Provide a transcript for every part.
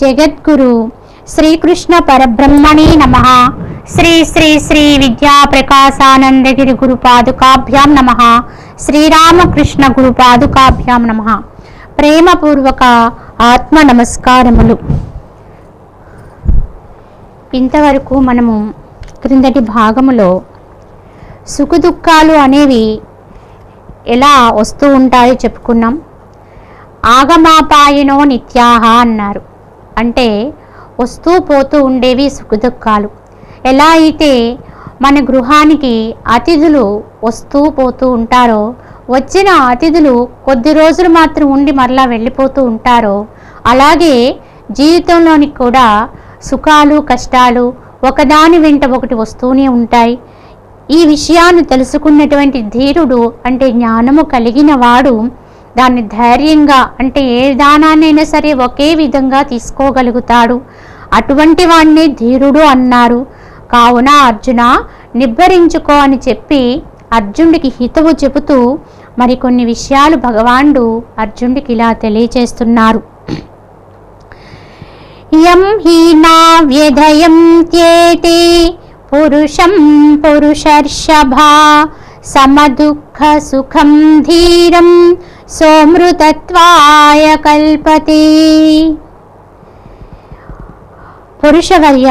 జగద్గురు శ్రీకృష్ణ పరబ్రహ్మణే నమః. శ్రీ శ్రీ శ్రీ విద్యా ప్రకాశానందగిరి గురు పాదుకాభ్యాం నమః. శ్రీరామకృష్ణ గురు పాదుకాభ్యాం నమః. ప్రేమపూర్వక ఆత్మ నమస్కారములు. ఇంతవరకు మనము క్రిందటి భాగములో సుఖదుఖాలు అనేవి ఎలా వస్తూ ఉంటాయో చెప్పుకున్నాం. ఆగమాపాయనో నిత్యాహ అన్నారు. అంటే వస్తూ పోతూ ఉండేవి సుఖదుఖాలు. ఎలా అయితే మన గృహానికి అతిథులు వస్తూ పోతూ ఉంటారో, వచ్చిన అతిథులు కొద్ది రోజులు మాత్రం ఉండి మరలా వెళ్ళిపోతూ ఉంటారో, అలాగే జీవితంలోనికి కూడా సుఖాలు కష్టాలు ఒకదాని వెంట ఒకటి వస్తూనే ఉంటాయి. ఈ విషయాన్ని తెలుసుకున్నటువంటి ధీరుడు అంటే జ్ఞానము కలిగిన వాడు దాన్ని ధైర్యంగా, అంటే ఏ విధానాన్నైనా సరే ఒకే విధంగా తీసుకోగలుగుతాడు. అటువంటి వాడిని ధీరుడు అన్నారు. కావున అర్జున నిబ్బరించుకో అని చెప్పి అర్జునుడికి హితవు చెబుతూ మరికొన్ని విషయాలు భగవానుడు అర్జునుడికి ఇలా తెలియచేస్తున్నారు. యం హీనా వ్యధయం త్యేతే పురుషం పురుషర్షభా సమదుఃఖ సుఖం ధీరం సోమృతత్వాయ కల్పతే. పురుషవర్య,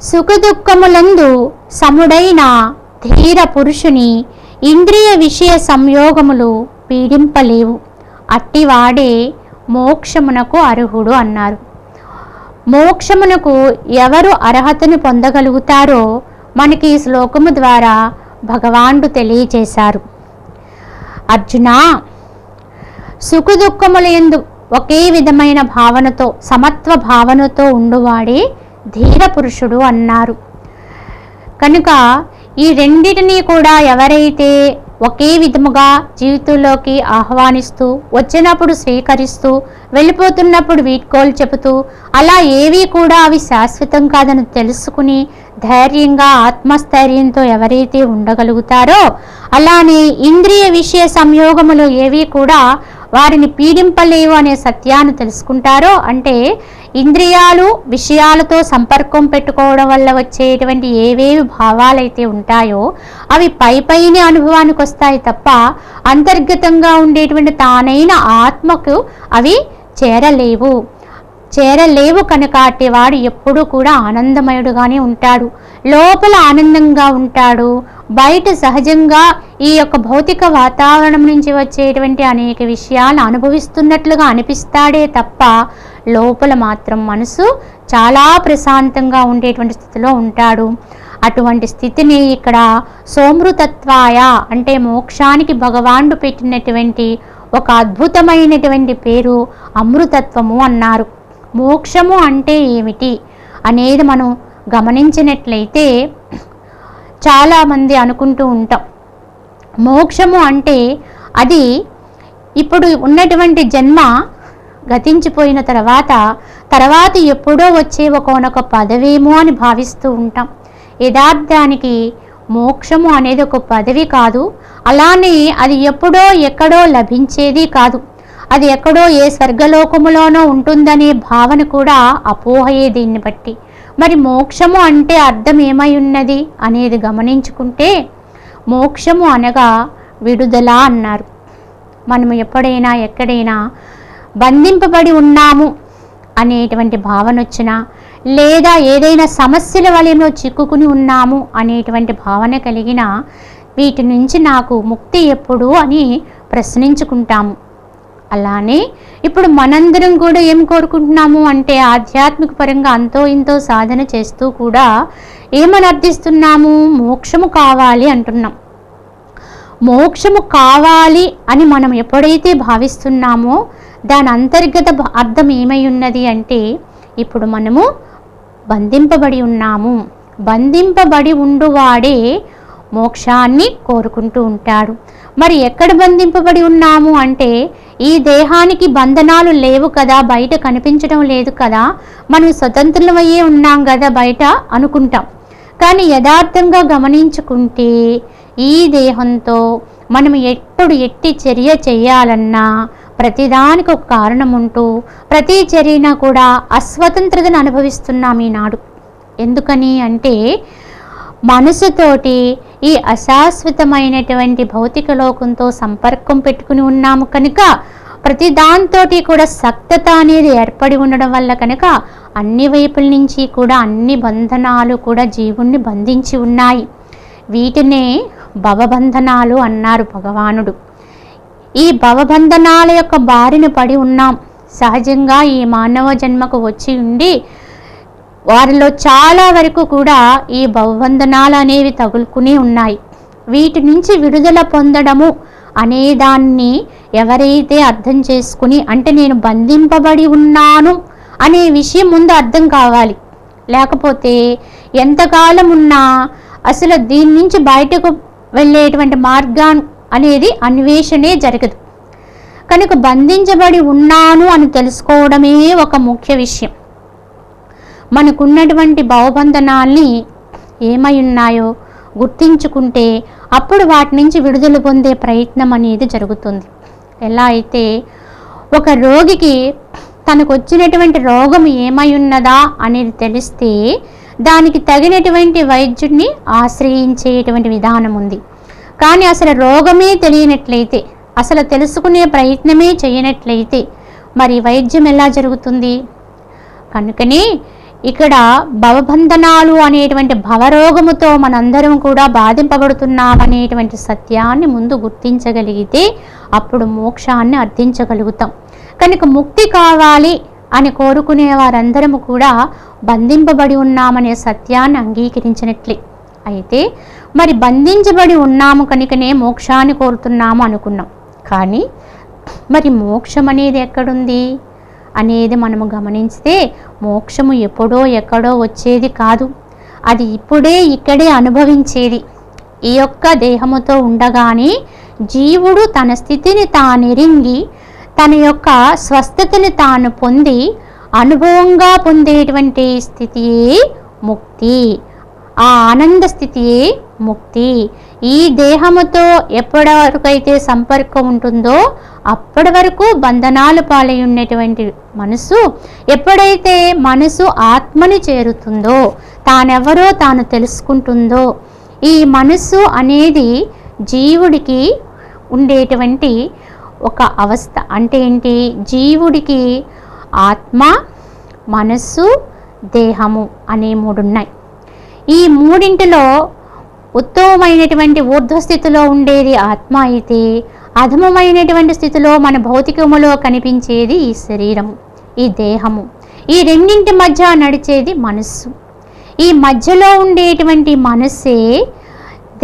సుఖదుఖములందు సముడైన ధీర పురుషుని ఇంద్రియ విషయ సంయోగములు పీడింపలేవు. అట్టివాడే మోక్షమునకు అర్హుడు అన్నారు. మోక్షమునకు ఎవరు అర్హతను పొందగలుగుతారో మనకి ఈ శ్లోకము ద్వారా భగవానుడు తెలియచేశారు. అర్జున, సుఖదుఖముల యందు ఒకే విధమైన భావనతో, సమత్వ భావనతో ఉండువాడే ధీర పురుషుడు అన్నారు. కనుక ఈ రెండిటినీ కూడా ఎవరైతే ఒకే విధముగా జీవితంలోకి ఆహ్వానిస్తూ, వచ్చినప్పుడు స్వీకరిస్తూ, వెళ్ళిపోతున్నప్పుడు వీడ్కోలు చెబుతూ, అలా ఏవి కూడా అవి శాశ్వతం కాదని తెలుసుకుని ధైర్యంగా ఆత్మస్థైర్యంతో ఎవరైతే ఉండగలుగుతారో, అలానే ఇంద్రియ విషయ సంయోగములు ఏవి కూడా వారిని పీడింపలేవు అనే సత్యాన్ని తెలుసుకుంటారో, అంటే ఇంద్రియాలు విషయాలతో సంపర్కం పెట్టుకోవడం వల్ల వచ్చేటువంటి ఏవేవి భావాలైతే ఉంటాయో అవి పైపైనే అనుభవానికి వస్తాయి తప్ప అంతర్గతంగా ఉండేటువంటి తానైన ఆత్మకు అవి చేరలేవు కనుక అటివాడు ఎప్పుడూ కూడా ఆనందమయుడుగానే ఉంటాడు. లోపల ఆనందంగా ఉంటాడు. బయట సహజంగా ఈ యొక్క భౌతిక వాతావరణం నుంచి వచ్చేటువంటి అనేక విషయాలు అనుభవిస్తున్నట్లుగా అనిపిస్తాడే తప్ప లోపల మాత్రం మనసు చాలా ప్రశాంతంగా ఉండేటువంటి స్థితిలో ఉంటాడు. అటువంటి స్థితిని ఇక్కడ సోమృతత్వాయ అంటే మోక్షానికి భగవానుడు పెట్టినటువంటి ఒక అద్భుతమైనటువంటి పేరు అమృతత్వము అన్నారు. మోక్షము అంటే ఏమిటి అనేది మనం గమనించినట్లయితే చాలామంది అనుకుంటూ ఉంటాం, మోక్షము అంటే అది ఇప్పుడు ఉన్నటువంటి జన్మ గతించిపోయిన తర్వాత ఎప్పుడో వచ్చే ఒకనొక పదవేమో అని భావిస్తూ ఉంటాం. యథార్థానికి మోక్షము అనేది ఒక పదవి కాదు. అలానే అది ఎప్పుడో ఎక్కడో లభించేది కాదు. అది ఎక్కడో ఏ స్వర్గలోకములోనో ఉంటుందనే భావన కూడా అపోహయే దీన్ని బట్టి. మరి మోక్షము అంటే అర్థం ఏమై ఉన్నది అనేది గమనించుకుంటే, మోక్షము అనగా విడుదల అన్నారు. మనము ఎప్పుడైనా ఎక్కడైనా బంధింపబడి ఉన్నాము అనేటువంటి భావన వచ్చినా, లేదా ఏదైనా సమస్యల వలెలో చిక్కుకుని ఉన్నాము అనేటువంటి భావన కలిగిన వీటి నుంచి నాకు ముక్తి ఎప్పుడు అని ప్రశ్నించుకుంటాము. అలానే ఇప్పుడు మనందరం కూడా ఏం కోరుకుంటున్నాము అంటే ఆధ్యాత్మిక పరంగా అంతో ఇంతో సాధన చేస్తూ కూడా ఏమని అర్థిస్తున్నాము, మోక్షము కావాలి అంటున్నాం. మోక్షము కావాలి అని మనం ఎప్పుడైతే భావిస్తున్నామో దాని అంతర్గత అర్థం ఏమై ఉన్నది అంటే, ఇప్పుడు మనము బంధింపబడి ఉన్నాము. బంధింపబడి ఉండువాడే మోక్షాన్ని కోరుకుంటూ ఉంటాడు. మరి ఎక్కడ బంధింపబడి ఉన్నాము అంటే, ఈ దేహానికి బంధనాలు లేవు కదా, బయట కనిపించడం లేదు కదా, మనం స్వతంత్రులమయ్యే ఉన్నాం కదా బయట అనుకుంటాం. కానీ యథార్థంగా గమనించుకుంటే ఈ దేహంతో మనం ఎప్పుడు ఎట్టి చర్య చేయాలన్నా ప్రతిదానికి ఒక కారణం ఉంటూ ప్రతి చర్యన కూడా అస్వతంత్రతను అనుభవిస్తున్నాం ఈనాడు. ఎందుకని అంటే మనసుతోటి ఈ అశాశ్వతమైనటువంటి భౌతిక లోకంతో సంపర్కం పెట్టుకుని ఉన్నాము కనుక ప్రతి దాంతోటి కూడా సక్తత అనేది ఏర్పడి ఉండడం వల్ల కనుక అన్ని వైపుల నుంచి కూడా అన్ని బంధనాలు కూడా జీవుణ్ణి బంధించి ఉన్నాయి. వీటినే భవబంధనాలు అన్నారు భగవానుడు. ఈ భవబంధనాల యొక్క బారిన పడి ఉన్నాం. సహజంగా ఈ మానవ జన్మకు వచ్చి ఉండి వారిలో చాలా వరకు కూడా ఈ భవబంధనాలు అనేవి తగులుకుని ఉన్నాయి. వీటి నుంచి విడుదల పొందడము అనేదాన్ని ఎవరైతే అర్థం చేసుకుని, అంటే నేను బంధింపబడి ఉన్నాను అనే విషయం ముందు అర్థం కావాలి. లేకపోతే ఎంతకాలం ఉన్నా అసలు దీని నుంచి బయటకు వెళ్ళేటువంటి మార్గం అనేది అన్వేషణే జరగదు. కనుక బంధించబడి ఉన్నాను అని తెలుసుకోవడమే ఒక ముఖ్య విషయం. మనకున్నటువంటి భవబంధనాల్ని ఏమై ఉన్నాయో గుర్తించుకుంటే అప్పుడు వాటి నుంచి విడుదల పొందే ప్రయత్నం అనేది జరుగుతుంది. ఎలా అయితే ఒక రోగికి తనకు వచ్చినటువంటి రోగం ఏమై ఉన్నదా అనేది తెలిస్తే దానికి తగినటువంటి వైద్యుడిని ఆశ్రయించేటువంటి విధానం ఉంది. కానీ అసలు రోగమే తెలియనట్లయితే, అసలు తెలుసుకునే ప్రయత్నమే చేయనట్లయితే మరి వైద్యం ఎలా జరుగుతుంది? కనుకనే ఇక్కడ భవబంధనాలు అనేటువంటి భవరోగముతో మనందరం కూడా బాధింపబడుతున్నామనేటువంటి సత్యాన్ని ముందు గుర్తించగలిగితే అప్పుడు మోక్షాన్ని అర్థించగలుగుతాం. కనుక ముక్తి కావాలి అని కోరుకునే వారందరము కూడా బంధింపబడి ఉన్నామనే సత్యాన్ని అంగీకరించినట్లే. అయితే మరి బంధించబడి ఉన్నాము కనుకనే మోక్షాన్ని కోరుతున్నాము అనుకున్నాం. కానీ మరి మోక్షం అనేది ఎక్కడుంది అనేది మనము గమనించితే మోక్షము ఎప్పుడో ఎక్కడో వచ్చేది కాదు. అది ఇప్పుడే ఇక్కడే అనుభవించేది. ఈ యొక్క దేహముతో ఉండగానే జీవుడు తన స్థితిని తానెరింగి తన యొక్క స్వస్థతని తాను పొంది అనుభవంగా పొందేటువంటి స్థితియే ముక్తి. ఆ ఆనంద స్థితియే ముక్తి. ఈ దేహముతో ఎప్పటి వరకైతే సంపర్కం ఉంటుందో అప్పటి వరకు బంధనాలు పాలై ఉన్నటువంటి మనసు ఎప్పుడైతే మనసు ఆత్మని చేరుతుందో, తానెవరో తాను తెలుసుకుంటుందో, ఈ మనసు అనేది జీవుడికి ఉండేటువంటి ఒక అవస్థ. అంటే ఏంటి? జీవుడికి ఆత్మ, మనస్సు, దేహము అనే మూడు ఉన్నాయి. ఈ మూడింటిలో ఉత్తమమైనటువంటి ఊర్ధ్వస్థితిలో ఉండేది ఆత్మ అయితే, అధమమైనటువంటి స్థితిలో మన భౌతికములో కనిపించేది ఈ శరీరము, ఈ దేహము. ఈ రెండింటి మధ్య నడిచేది మనస్సు. ఈ మధ్యలో ఉండేటువంటి మనస్సే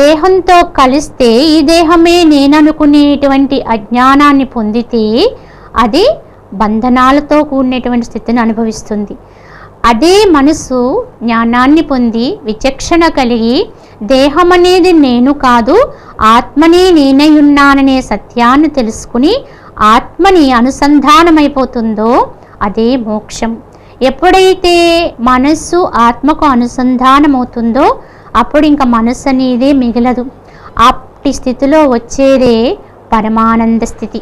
దేహంతో కలిస్తే ఈ దేహమే నేననుకునేటువంటి అజ్ఞానాన్ని పొందితే అది బంధనాలతో కూడినటువంటి స్థితిని అనుభవిస్తుంది. అదే మనసు జ్ఞానాన్ని పొంది విచక్షణ కలిగి దేహం అనేది నేను కాదు, ఆత్మనే నేనై ఉన్నాననే సత్యాన్ని తెలుసుకుని ఆత్మని అనుసంధానమైపోతుందో అదే మోక్షం. ఎప్పుడైతే మనస్సు ఆత్మకు అనుసంధానమవుతుందో అప్పుడు ఇంకా మనస్సు అనేదే మిగలదు. అట్టి స్థితిలో వచ్చేదే పరమానంద స్థితి.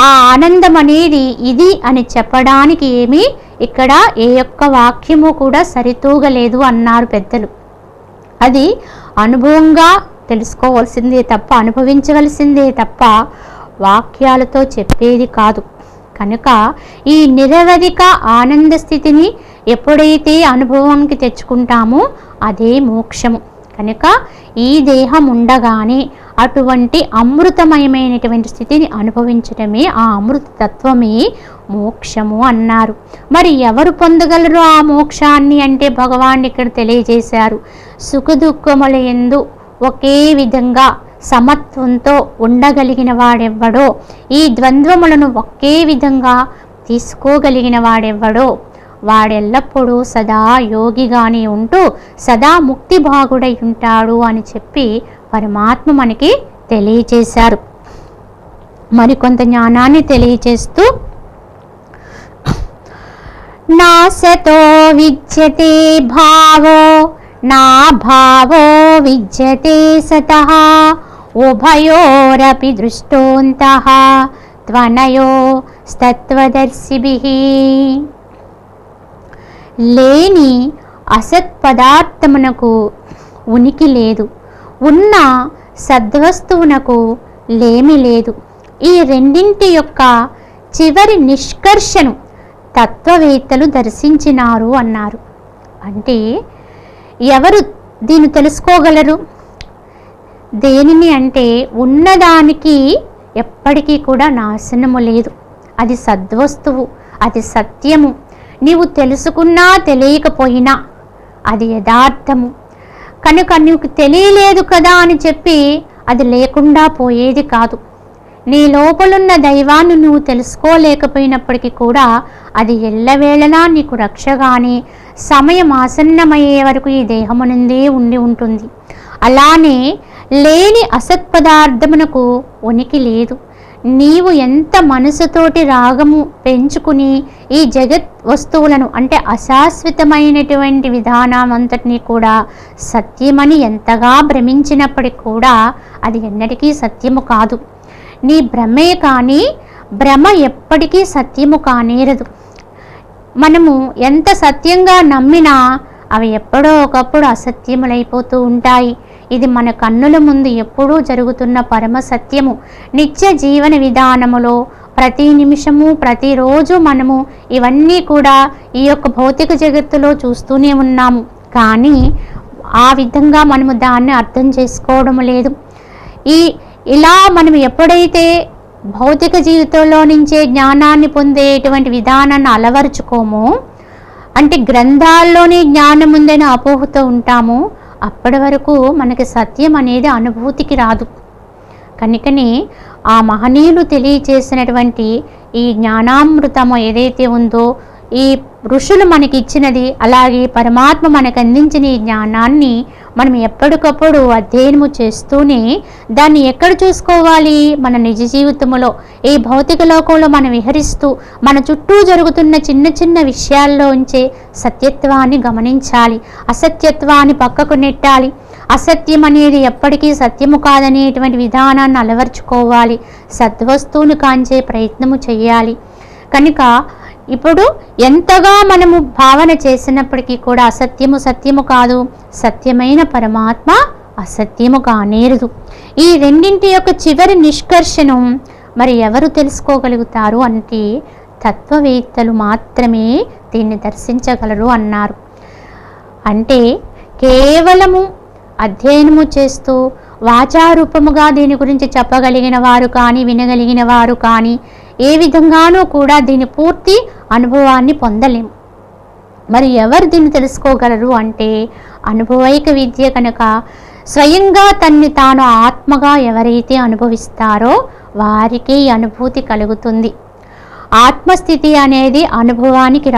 ఆ ఆనందం అనేది ఇది అని చెప్పడానికి ఏమీ ఇక్కడ ఏ ఒక్క వాక్యము కూడా సరితూగలేదు అన్నారు పెద్దలు. అది అనుభవంగా తెలుసుకోవాల్సిందే తప్ప, అనుభవించవలసిందే తప్ప వాక్యాలతో చెప్పేది కాదు. కనుక ఈ నిరవధిక ఆనంద స్థితిని ఎప్పుడైతే అనుభవానికి తెచ్చుకుంటామో అదే మోక్షము. కనుక ఈ దేహం ఉండగానే అటువంటి అమృతమయమైనటువంటి స్థితిని అనుభవించడమే, ఆ అమృత తత్వమే మోక్షము అన్నారు. మరి ఎవరు పొందగలరు ఆ మోక్షాన్ని అంటే భగవాన్ ఇక్కడ తెలియజేశారు. సుఖదుఖముల యందు ఒకే విధంగా సమత్వంతో ఉండగలిగిన వాడెవ్వడో, ఈ ద్వంద్వములను ఒకే విధంగా తీసుకోగలిగిన వాడెవ్వడో వాడెల్లప్పుడూ సదా యోగిగానే ఉంటూ సదా ముక్తి భాగుడై ఉంటాడు అని చెప్పి పరమాత్మ మనకి తెలియచేశారు. మరికొంత జ్ఞానాన్ని తెలియచేస్తూ నాసతో విద్యతే భావో నా భావో విద్యతే సతః ఉభయోరపి దృష్టోంతః త్వనయో స్తత్వదర్శిభిః. లేని అసత్ పదార్థమునకు ఉనికి లేదు, ఉన్న సద్వస్తువునకు లేమి లేదు. ఈ రెండింటి యొక్క చివరి నిష్కర్షను తత్వవేత్తలు దర్శించినారు అన్నారు. అంటే ఎవరు దీన్ని తెలుసుకోగలరు? దేనిని అంటే ఉన్నదానికి ఎప్పటికీ కూడా నాశనము లేదు, అది సద్వస్తువు, అది సత్యము. నీవు తెలుసుకున్నా తెలియకపోయినా అది యథార్థము కనుక నీకు తెలియలేదు కదా అని చెప్పి అది లేకుండా పోయేది కాదు. నీ లోపలున్న దైవాన్ని నువ్వు తెలుసుకోలేకపోయినప్పటికీ కూడా అది ఎల్లవేళలా నీకు రక్షగానే సమయం ఆసన్నమయ్యే వరకు ఈ దేహమునందే ఉండి ఉంటుంది. అలానే లేని అసత్పదార్థమునకు ఉనికి లేదు. నీవు ఎంత మనసుతోటి రాగము పెంచుకుని ఈ జగత్ వస్తువులను అంటే అశాశ్వతమైనటువంటి విధానం అంతటినీ కూడా సత్యమని ఎంతగా భ్రమించినప్పటికీ కూడా అది ఎన్నటికీ సత్యము కాదు. నీ భ్రమే కానీ భ్రమ ఎప్పటికీ సత్యము కానేరదు. మనము ఎంత సత్యంగా నమ్మినా అవి ఎప్పుడో ఒకప్పుడు అసత్యములైపోతూ ఉంటాయి. ఇది మన కన్నుల ముందు ఎప్పుడూ జరుగుతున్న పరమ సత్యము. నిత్య జీవన విధానములో ప్రతి నిమిషము ప్రతిరోజు మనము ఇవన్నీ కూడా ఈ యొక్క భౌతిక జగత్తులో చూస్తూనే ఉన్నాము. కానీ ఆ విధంగా మనము దాన్ని అర్థం చేసుకోవడం లేదు. ఇలా మనం ఎప్పుడైతే భౌతిక జీవితంలో నుంచే జ్ఞానాన్ని పొందేటువంటి విధానాన్ని అలవరుచుకోమో, అంటే గ్రంథాల్లోనే జ్ఞానం ఉందని అపోహతో ఉంటామో, అప్పటి వరకు మనకి సత్యం అనేది అనుభూతికి రాదు. కనుకనే ఆ మహనీయులు తెలియచేసినటువంటి ఈ జ్ఞానామృతము ఏదైతే ఉందో, ఈ ఋషులు మనకి ఇచ్చినది, అలాగే పరమాత్మ మనకు అందించిన ఈ జ్ఞానాన్ని మనం ఎప్పటికప్పుడు అధ్యయనము చేస్తూనే దాన్ని ఎక్కడ చూసుకోవాలి? మన నిజ జీవితంలో ఈ భౌతిక లోకంలో మనం విహరిస్తూ మన చుట్టూ జరుగుతున్న చిన్న చిన్న విషయాల్లో ఉంచే సత్యత్వాన్ని గమనించాలి, అసత్యత్వాన్ని పక్కకు నెట్టాలి. అసత్యం అనేది ఎప్పటికీ సత్యము కాదనేటువంటి విధానాన్ని అలవర్చుకోవాలి, సద్వస్తువును కాంచే ప్రయత్నము చేయాలి. కనుక ఇప్పుడు ఎంతగా మనము భావన చేసినప్పటికీ కూడా అసత్యము సత్యము కాదు, సత్యమైన పరమాత్మ అసత్యము కానేరదు. ఈ రెండింటి యొక్క చివరి నిష్కర్షను మరి ఎవరు తెలుసుకోగలుగుతారు అంటే తత్వవేత్తలు మాత్రమే దీన్ని దర్శించగలరు అన్నారు. అంటే కేవలము అధ్యయనము చేస్తూ వాచారూపముగా దీని గురించి చెప్పగలిగిన వారు కానీ వినగలిగిన వారు కానీ ఏ విధంగానూ కూడా దీని పూర్తి అనుభవాన్ని పొందలేము. మరి ఎవరు దీన్ని తెలుసుకోగలరు అంటే అనుభవైక విద్య కనుక స్వయంగా తన్ని తాను ఆత్మగా ఎవరైతే అనుభవిస్తారో వారికి ఈ అనుభూతి కలుగుతుంది. ఆత్మస్థితి అనేది అనుభవానికి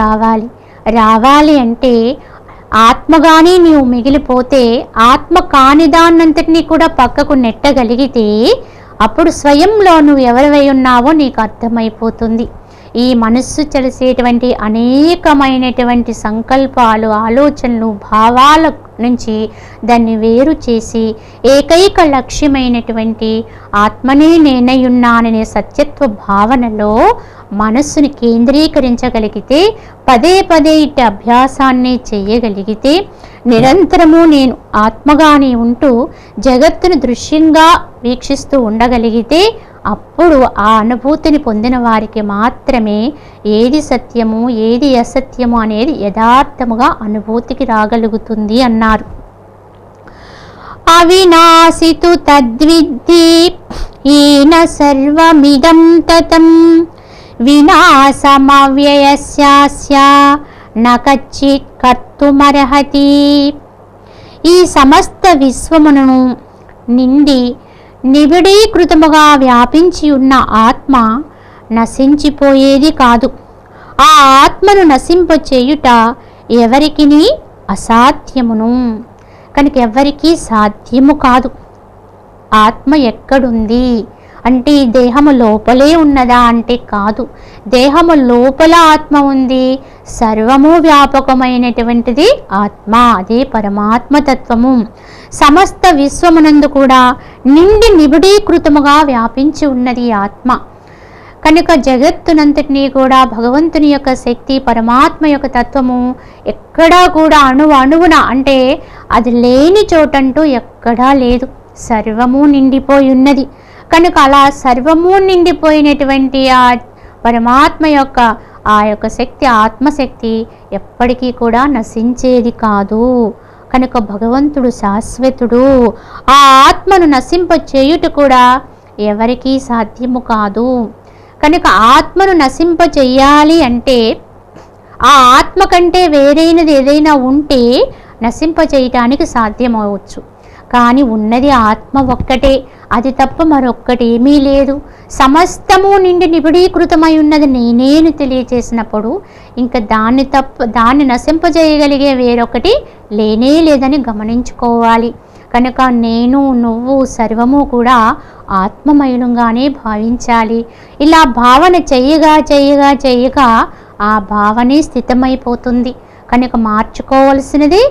రావాలి అంటే ఆత్మగానే నీవు మిగిలిపోతే ఆత్మ కానిదాన్నంతటినీ కూడా పక్కకు నెట్టగలిగితే అప్పుడు స్వయంలో నువ్వు ఎవరివై ఉన్నావో నీకు అర్థమైపోతుంది. ఈ మనస్సు చేసేటువంటి అనేకమైనటువంటి సంకల్పాలు, ఆలోచనలు, భావాల నుంచి దాన్ని వేరు చేసి ఏకైక లక్ష్యమైనటువంటి ఆత్మనే నేనయ్యున్నాననే సత్యత్వ భావనలో మనస్సుని కేంద్రీకరించగలిగితే, పదే పదే ఇట్టి అభ్యాసాన్ని చేయగలిగితే, నిరంతరము నేను ఆత్మగానే ఉంటూ జగత్తును దృశ్యంగా వీక్షిస్తూ ఉండగలిగితే అప్పుడు ఆ అనుభూతిని పొందిన వారికి మాత్రమే ఏది సత్యము ఏది అసత్యము అనేది యథార్థముగా అనుభూతికి రాగలుగుతుంది అన్నారు. అవినాశితు తద్విద్ధి ఈన సర్వమిదం తతం వినాశమవ్యయస్యాస్య నకచ్చిత్ కర్తుమర్హతి. ఈ సమస్త విశ్వమును నిండి నిబిడీకృతముగా వ్యాపించి ఉన్న ఆత్మ నశించిపోయేది కాదు. ఆ ఆత్మను నశింపచేయుట ఎవరికిని అసాధ్యమును, కనుక ఎవరికీ సాధ్యము కాదు. ఆత్మ ఎక్కడుంది అంటే ఈ దేహము లోపలే ఉన్నదా అంటే కాదు. దేహము లోపల ఆత్మ ఉంది, సర్వము వ్యాపకమైనటువంటిది ఆత్మ, అదే పరమాత్మతత్వము. సమస్త విశ్వమునందు కూడా నిండి నిబిడీకృతముగా వ్యాపించి ఉన్నది ఆత్మ. కనుక జగత్తునంతటినీ కూడా భగవంతుని యొక్క శక్తి, పరమాత్మ యొక్క తత్వము ఎక్కడా కూడా అణువున అంటే అది లేని చోటంటూ ఎక్కడా లేదు. సర్వము నిండిపోయి ఉన్నది. కనుక అలా సర్వము నిండిపోయినటువంటి ఆ పరమాత్మ యొక్క ఆ యొక్క శక్తి, ఆత్మశక్తి ఎప్పటికీ కూడా నశించేది కాదు. కనుక భగవంతుడు శాశ్వతుడు. ఆ ఆత్మను నశింప చేయుట కూడా ఎవరికీ సాధ్యము కాదు. కనుక ఆత్మను నశింప చెయ్యాలి అంటే ఆ ఆత్మ కంటే వేరైనది ఏదైనా ఉంటే నశింప చేయటానికి సాధ్యమవచ్చు. కానీ ఉన్నది ఆత్మ ఒక్కటే, అది తప్ప మరొక్కటి ఏమీ లేదు. సమస్తము నిండి నిబిడీకృతమై ఉన్నది నేనేను తెలియచేసినప్పుడు ఇంకా దాన్ని నశింపజేయగలిగే వేరొకటి లేనే లేదని గమనించుకోవాలి. కనుక నేను, నువ్వు సర్వము కూడా ఆత్మమయులంగానే భావించాలి. ఇలా భావన చెయ్యగా ఆ భావనే స్థితమైపోతుంది. కనుక మార్చుకోవలసినది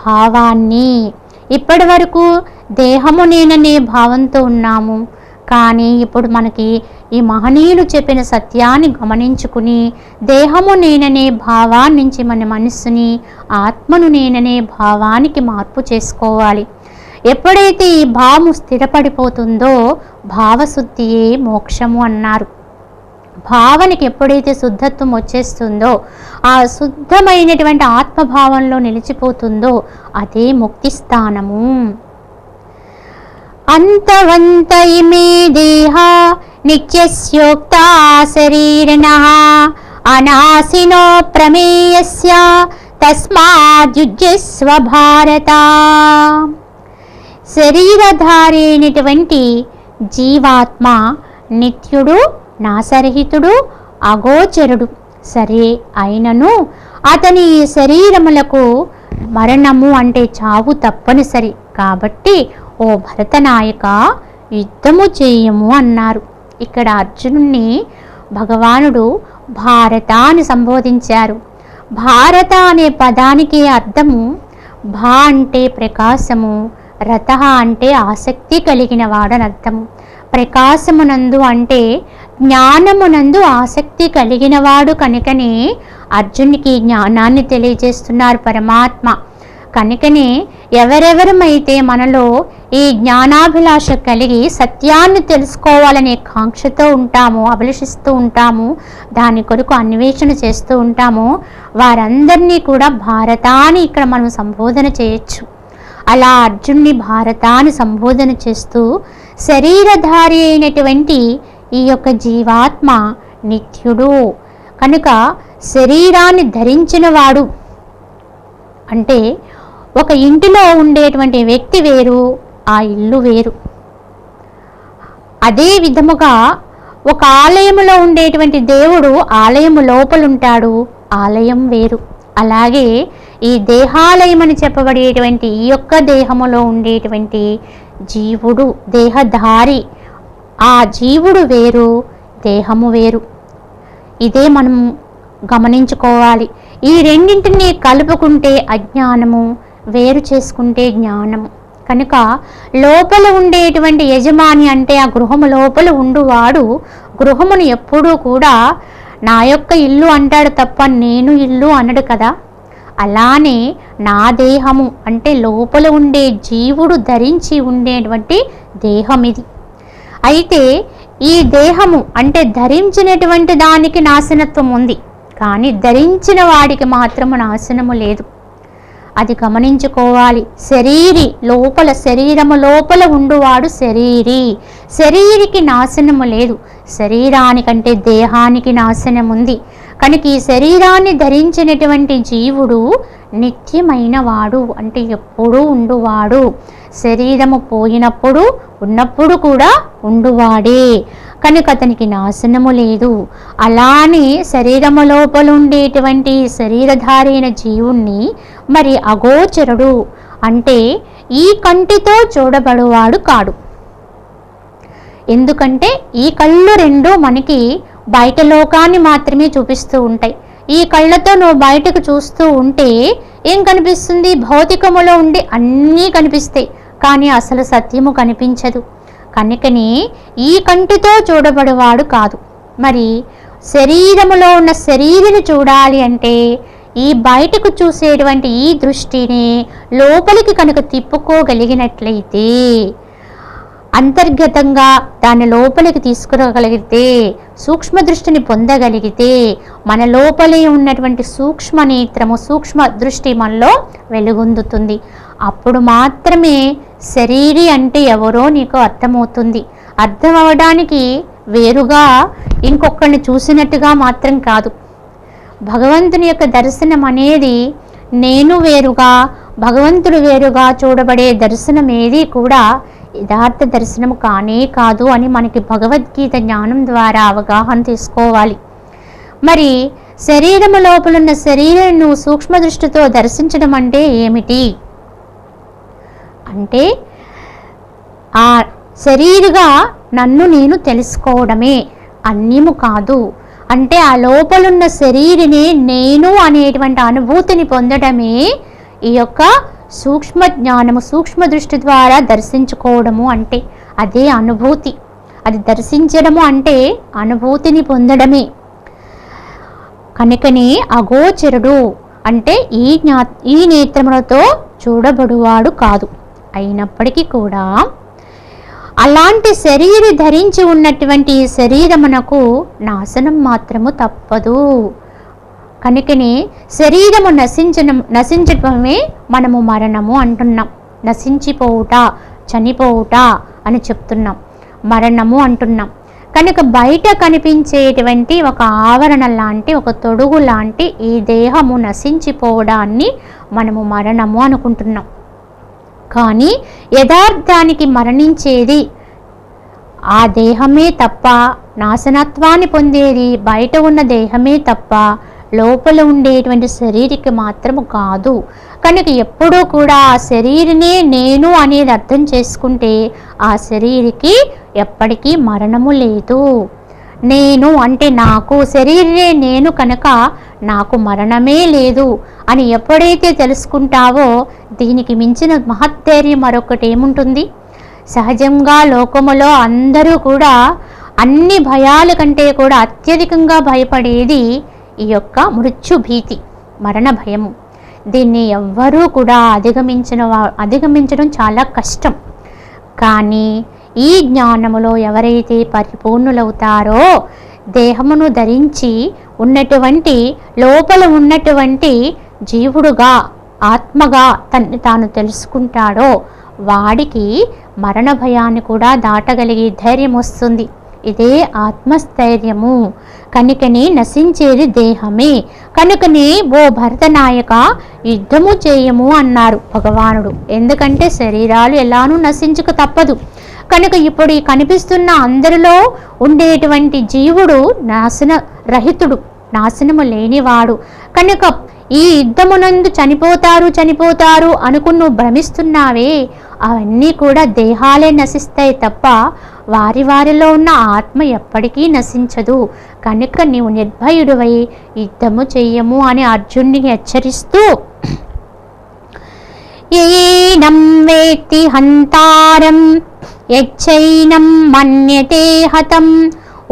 భావాన్ని. ఇప్పటి వరకు దేహము నేననే భావంతో ఉన్నాము. కానీ ఇప్పుడు మనకి ఈ మహనీయులు చెప్పిన సత్యాన్ని గమనించుకుని దేహము నేననే భావాన్ని నుంచి మన మనస్సుని ఆత్మను నేననే భావానికి మార్పు చేసుకోవాలి. ఎప్పుడైతే ఈ భావము స్థిరపడిపోతుందో భావశుద్ధియే మోక్షము అన్నారు. భావనకి ఎప్పుడైతే శుద్ధత్వం వచ్చేస్తుందో, ఆ శుద్ధమైనటువంటి ఆత్మభావంలో నిలిచిపోతుందో అదే ముక్తి స్థానము. అంతవంత ఇమే దేహ నిత్యస్యోక్తా శరీరిణః అనాశినో ప్రమేయస్య తస్మాద్యుజ్యస్వ భారత. శరీరధారి అయినటువంటి జీవాత్మ నిత్యుడు, నాశరహితుడు, అగోచరుడు సరే అయినను అతని శరీరములకు మరణము అంటే చావు తప్పనిసరి. కాబట్టి ఓ భరతనాయక యుద్ధము చేయము అన్నారు. ఇక్కడ అర్జునుణ్ణి భగవానుడు భారత అని సంబోధించారు. భారత అనే పదానికి అర్థము భా అంటే ప్రకాశము, రథ అంటే ఆసక్తి కలిగిన వాడని అర్థము. ప్రకాశమునందు అంటే జ్ఞానమునందు ఆసక్తి కలిగినవాడు కనుకనే అర్జునికి జ్ఞానాన్ని తెలియజేస్తున్నారు పరమాత్మ. కనుకనే ఎవరెవరమైతే మనలో ఈ జ్ఞానాభిలాష కలిగి సత్యాన్ని తెలుసుకోవాలనే కాంక్షతో ఉంటామో, అభిలషిస్తూ ఉంటాము, దాని కొరకు అన్వేషణ చేస్తూ ఉంటామో వారందరినీ కూడా భారతాన్ని ఇక్కడ మనం సంబోధన చేయొచ్చు. అలా అర్జున్ని భారతాన్ని సంబోధన చేస్తూ శరీరధారి అయినటువంటి ఈ యొక్క జీవాత్మ నిత్యుడు కనుక శరీరాన్ని ధరించినవాడు అంటే ఒక ఇంటిలో ఉండేటువంటి వ్యక్తి వేరు, ఆ ఇల్లు వేరు. అదే విధముగా ఒక ఆలయములో ఉండేటువంటి దేవుడు ఆలయము లోపలుంటాడు, ఆలయం వేరు. అలాగే ఈ దేహాలయం అని చెప్పబడేటువంటి ఈ యొక్క దేహములో ఉండేటువంటి జీవుడు దేహధారి, ఆ జీవుడు వేరు, దేహము వేరు. ఇదే మనం గమనించుకోవాలి. ఈ రెండింటిని కలుపుకుంటే అజ్ఞానము, వేరు చేసుకుంటే జ్ఞానము. కనుక లోపల ఉండేటువంటి యజమాని అంటే ఆ గృహము లోపల ఉండువాడు గృహమును ఎప్పుడూ కూడా నా యొక్క ఇల్లు అంటాడు తప్ప నేను ఇల్లు అనడు కదా. అలానే నా దేహము అంటే లోపల ఉండే జీవుడు ధరించి ఉండేటువంటి దేహం ఇది. అయితే ఈ దేహము అంటే ధరించినటువంటి దానికి నాశనత్వం ఉంది, కానీ ధరించిన వాడికి మాత్రము నాశనము లేదు. అది గమనించుకోవాలి. శరీరి లోపల, శరీరము లోపల ఉండువాడు శరీరి. శరీరికి నాశనము లేదు, శరీరానికంటే దేహానికి నాశనం ఉంది. కనుక ఈ శరీరాన్ని ధరించినటువంటి జీవుడు నిత్యమైన వాడు అంటే ఎప్పుడూ ఉండువాడు. శరీరము పోయినప్పుడు ఉన్నప్పుడు కూడా ఉండువాడే, కనుక అతనికి నాశనము లేదు. అలానే శరీరము లోపల ఉండేటువంటి శరీరధారి అయిన జీవుణ్ణి మరి అగోచరుడు అంటే ఈ కంటితో చూడబడువాడు కాడు. ఎందుకంటే ఈ కళ్ళు రెండు మనకి బయట లోకాన్ని మాత్రమే చూపిస్తూ ఉంటాయి. ఈ కళ్ళతో నువ్వు బయటకు చూస్తూ ఉంటే ఏం కనిపిస్తుంది? భౌతికములో ఉండి అన్నీ కనిపిస్తాయి, కానీ అసలు సత్యము కనిపించదు. కనుకనే ఈ కంటితో చూడబడేవాడు కాదు. మరి శరీరములో ఉన్న శరీరిని చూడాలి అంటే ఈ బయటకు చూసేటువంటి ఈ దృష్టిని లోపలికి కనుక తిప్పుకోగలిగినట్లయితే, అంతర్గతంగా దాని లోపలికి తీసుకురాగలిగితే, సూక్ష్మ దృష్టిని పొందగలిగితే, మన లోపలే ఉన్నటువంటి సూక్ష్మ నేత్రము, సూక్ష్మ దృష్టి మనలో వెలుగొందుతుంది. అప్పుడు మాత్రమే శరీరి అంటే ఎవరో నీకు అర్థమవుతుంది. అర్థం అవడానికి వేరుగా ఇంకొకరిని చూసినట్టుగా మాత్రం కాదు. భగవంతుని యొక్క దర్శనం అనేది నేను వేరుగా, భగవంతుడు వేరుగా చూడబడే దర్శనం ఏది కూడా యథార్థ దర్శనం కానే కాదు అని మనకి భగవద్గీత జ్ఞానం ద్వారా అవగాహన తీసుకోవాలి. మరి శరీరము లోపలున్న శరీరాన్ని సూక్ష్మ దృష్టితో దర్శించడం అంటే ఏమిటి అంటే, ఆ శరీరగా నన్ను నేను తెలుసుకోవడమే, అన్యము కాదు. అంటే ఆ లోపలున్న శరీరిని నేను అనేటువంటి అనుభూతిని పొందడమే ఈ యొక్క సూక్ష్మ జ్ఞానము, సూక్ష్మ దృష్టి ద్వారా దర్శించుకోవడము అంటే అదే అనుభూతి. అది దర్శించడము అంటే అనుభూతిని పొందడమే. కనుకనే అగోచరుడు అంటే ఈ నేత్రములతో చూడబడువాడు కాదు. అయినప్పటికీ కూడా అలాంటి శరీరం ధరించి ఉన్నటువంటి శరీరమునకు నాశనం మాత్రము తప్పదు. కనుకనే శరీరము నశించటమే మనము మరణము అంటున్నాం. నశించిపోవుట, చనిపోవుట అని చెప్తున్నాం, మరణము అంటున్నాం. కనుక బయట కనిపించేటువంటి ఒక ఆవరణ లాంటి, ఒక తొడుగు లాంటి ఈ దేహము నశించిపోవడాన్ని మనము మరణము అనుకుంటున్నాం. కానీ యథార్థానికి మరణించేది ఆ దేహమే తప్ప, నాశనత్వాన్ని పొందేది బయట ఉన్న దేహమే తప్ప లోపల ఉండేటువంటి శరీరికి మాత్రము కాదు. కనుక ఎప్పుడూ కూడా ఆ శరీరనే నేను అనేది అర్థం చేసుకుంటే ఆ శరీరికి ఎప్పటికీ మరణము లేదు. నేను అంటే నాకు, శరీరమే నేను కనుక నాకు మరణమే లేదు అని ఎప్పుడైతే తెలుసుకుంటావో దీనికి మించిన మహత్తైర్యం మరొకటి ఏముంటుంది? సహజంగా లోకములో అందరూ కూడా అన్ని భయాల కంటే కూడా అత్యధికంగా భయపడేది ఈ యొక్క మృత్యు భీతి, మరణ భయము. దీన్ని ఎవ్వరూ కూడా అధిగమించడం చాలా కష్టం. కానీ ఈ జ్ఞానములో ఎవరైతే పరిపూర్ణులవుతారో, దేహమును ధరించి ఉన్నటువంటి లోపల ఉన్నటువంటి జీవుడుగా, ఆత్మగా తన్ని తాను తెలుసుకుంటాడో వాడికి మరణ భయాన్ని కూడా దాటగలిగే ధైర్యం వస్తుంది. ఇదే ఆత్మస్థైర్యము. కనుకనే నశించేది దేహమే. కనుకనే ఓ భరతనాయక యుద్ధము చేయము అన్నారు భగవానుడు. ఎందుకంటే శరీరాలు ఎలానూ నశించక తప్పదు. కనుక ఇప్పుడు ఈ కనిపిస్తున్న అందరిలో ఉండేటువంటి జీవుడు నాశన రహితుడు, నాశనము లేనివాడు. కనుక ఈ యుద్ధమునందు చనిపోతారు అనుకుని నువ్వు భ్రమిస్తున్నావే, అవన్నీ కూడా దేహాలే నశిస్తాయి తప్ప వారిలో ఉన్న ఆత్మ ఎప్పటికీ నశించదు. కనుక నీవు నిర్భయుడివై యుద్ధము చెయ్యము అని అర్జునుడిని హెచ్చరిస్తూ, ఏనం వేత్తి హంతారం యచ్చైనం మన్యతే హతం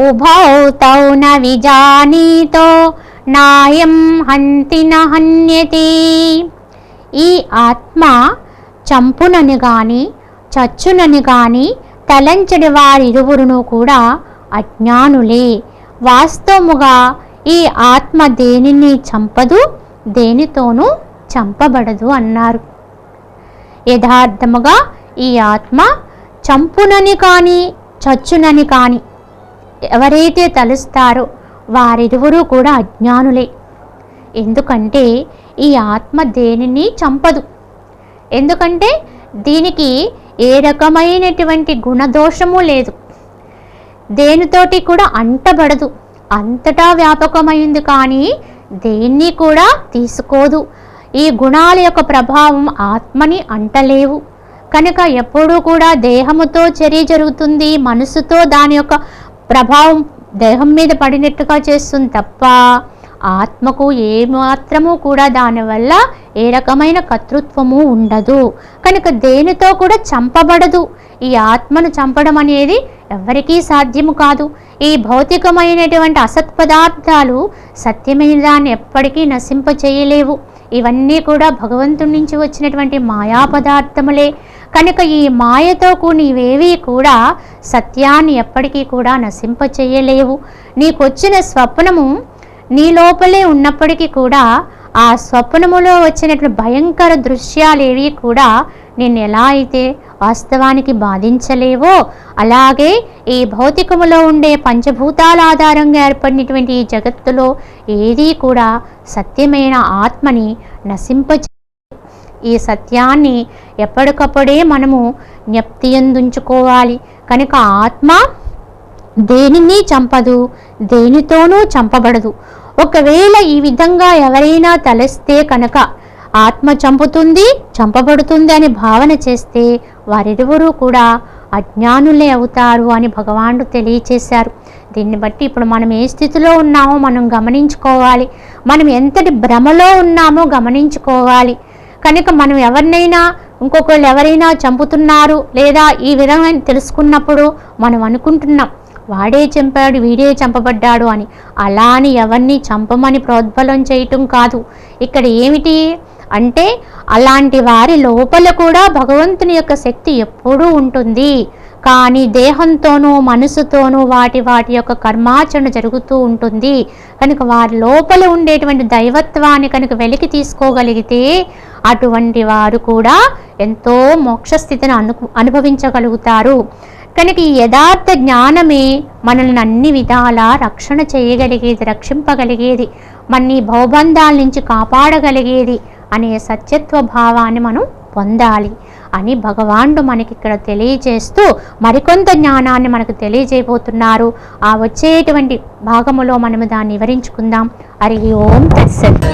ఉభౌ తౌ న విజానీతో నాయం హంతి న హన్యతే. ఈ ఆత్మ చంపునని గాని చచ్చునని గాని తలంచడి వారిరువురును కూడా అజ్ఞానులే. వాస్తవముగా ఈ ఆత్మ దేనిని చంపదు, దేనితోనూ చంపబడదు అన్నారు. యథార్థముగా ఈ ఆత్మ చంపునని కానీ చచ్చునని కానీ ఎవరైతే తలుస్తారో వారిరువురు కూడా అజ్ఞానులే. ఎందుకంటే ఈ ఆత్మ దేనిని చంపదు. ఎందుకంటే దీనికి ఏ రకమైనటువంటి గుణదోషము లేదు, దేనితోటి కూడా అంటబడదు, అంతటా వ్యాపకమైంది కానీ దేన్ని కూడా తీసుకోదు. ఈ గుణాల యొక్క ప్రభావం ఆత్మని అంటలేవు. కనుక ఎప్పుడూ కూడా దేహముతో చర్య జరుగుతుంది, మనసుతో దాని యొక్క ప్రభావం దేహం మీద పడినట్టుగా చేస్తుంది తప్ప ఆత్మకు ఏమాత్రము కూడా దానివల్ల ఏ రకమైన కర్తృత్వము ఉండదు. కనుక దేనితో కూడా చంపబడదు. ఈ ఆత్మను చంపడం అనేది ఎవరికీ సాధ్యము కాదు. ఈ భౌతికమైనటువంటి అసత్ పదార్థాలు సత్యమైన దాన్ని ఎప్పటికీ నశింపచేయలేవు. ఇవన్నీ కూడా భగవంతుడి నుంచి వచ్చినటువంటి మాయా పదార్థములే. కనుక ఈ మాయతో నీవేవి కూడా సత్యాన్ని ఎప్పటికీ కూడా నశింపచేయలేవు. నీకొచ్చిన స్వప్నము నీ లోపలే ఉన్నప్పటికీ కూడా ఆ స్వప్నములో వచ్చినటువంటి భయంకర దృశ్యాలేవి కూడా నేను ఎలా అయితే వాస్తవానికి బాధించలేవో, అలాగే ఈ భౌతికములో ఉండే పంచభూతాల ఆధారంగా ఏర్పడినటువంటి ఈ జగత్తులో ఏదీ కూడా సత్యమైన ఆత్మని నశింపచే. ఈ సత్యాన్ని ఎప్పటికప్పుడే మనము జ్ఞప్తియందుంచుకోవాలి. కనుక ఆత్మ దేనిని చంపదు, దేనితోనూ చంపబడదు. ఒకవేళ ఈ విధంగా ఎవరైనా తలస్తే కనుక ఆత్మ చంపుతుంది, చంపబడుతుంది అని భావన చేస్తే వారిరువురూ కూడా అజ్ఞానులే అవుతారు అని భగవానుడు తెలియచేశారు. దీన్ని బట్టి ఇప్పుడు మనం ఏ స్థితిలో ఉన్నామో మనం గమనించుకోవాలి. మనం ఎంతటి భ్రమలో ఉన్నామో గమనించుకోవాలి. కనుక మనం ఎవరినైనా ఇంకొకళ్ళు ఎవరైనా చంపుతున్నారు లేదా ఈ విధంగా తెలుసుకున్నప్పుడు మనం అనుకుంటున్నాం వాడే చంపాడు, వీడే చంపబడ్డాడు అని. అలా అని ఎవరిని చంపమని ప్రోద్బలం చేయటం కాదు. ఇక్కడ ఏమిటి అంటే అలాంటి వారి లోపల కూడా భగవంతుని యొక్క శక్తి ఎప్పుడూ ఉంటుంది. కానీ దేహంతోనూ మనసుతోనూ వాటి యొక్క కర్మాచరణ జరుగుతూ ఉంటుంది. కనుక వారి లోపల ఉండేటువంటి దైవత్వాన్ని కనుక వెలికి తీసుకోగలిగితే అటువంటి వారు కూడా ఎంతో మోక్షస్థితిని అనుభవించగలుగుతారు. కనుక ఈ యథార్థ జ్ఞానమే మనల్ని అన్ని విధాలా రక్షణ చేయగలిగేది, రక్షింపగలిగేది, మన భవబంధాల నుంచి కాపాడగలిగేది అనే సత్యత్వ భావాన్ని మనం పొందాలి అని భగవానుడు మనకి ఇక్కడ తెలియజేస్తూ మరికొంత జ్ఞానాన్ని మనకు తెలియజేయబోతున్నారు. ఆ వచ్చేటువంటి భాగములో మనము దాన్ని వివరించుకుందాం. హరి ఓం తత్సత్.